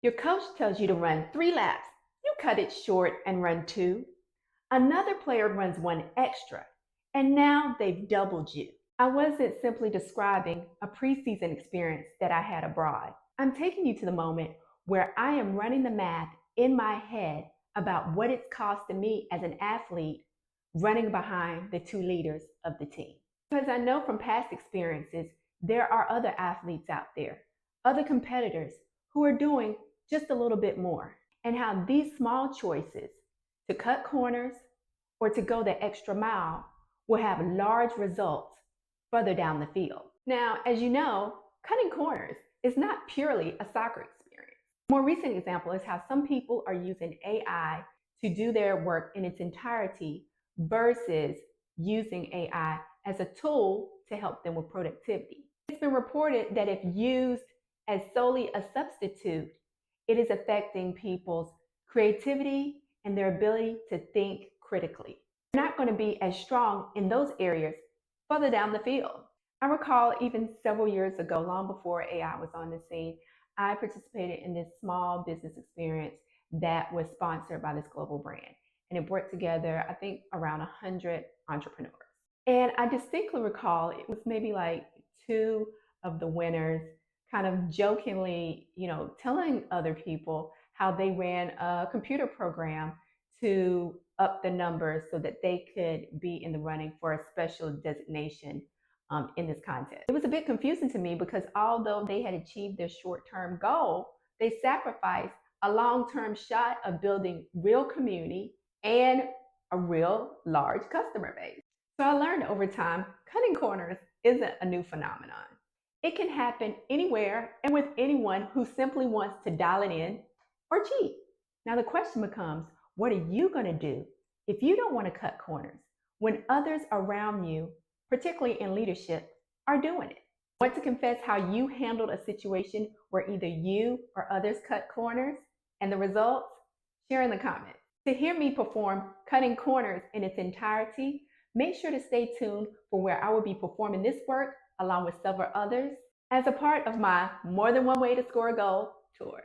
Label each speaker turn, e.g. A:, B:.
A: Your coach tells you to run 3 laps. You cut it short and run 2. Another player runs one extra, and now they've doubled you. I wasn't simply describing a preseason experience that I had abroad. I'm taking you to the moment where I am running the math in my head about what it's costing me as an athlete running behind the two leaders of the team. Because I know from past experiences, there are other athletes out there, other competitors who are doing just a little bit more, and how these small choices to cut corners or to go the extra mile will have large results further down the field. Now, as you know, cutting corners is not purely a soccer experience. A more recent example is how some people are using AI to do their work in its entirety versus using AI as a tool to help them with productivity. It's been reported that if used as solely a substitute, it is affecting people's creativity and their ability to think critically. They're not going to be as strong in those areas further down the field. I recall even several years ago, long before AI was on the scene, I participated in this small business experience that was sponsored by this global brand. And it brought together, I think, around 100 entrepreneurs. And I distinctly recall it was maybe like two of the winners kind of jokingly, telling other people how they ran a computer program to up the numbers so that they could be in the running for a special designation in this contest. It was a bit confusing to me because although they had achieved their short-term goal, they sacrificed a long-term shot of building real community and a real large customer base. So I learned over time, cutting corners isn't a new phenomenon. It can happen anywhere and with anyone who simply wants to dial it in or cheat. Now the question becomes, what are you going to do if you don't want to cut corners when others around you, particularly in leadership, are doing it? Want to confess how you handled a situation where either you or others cut corners and the results? Share in the comments. To hear me perform cutting corners in its entirety, make sure to stay tuned for where I will be performing this work along with several others as a part of my More Than One Way to Score a Goal tour.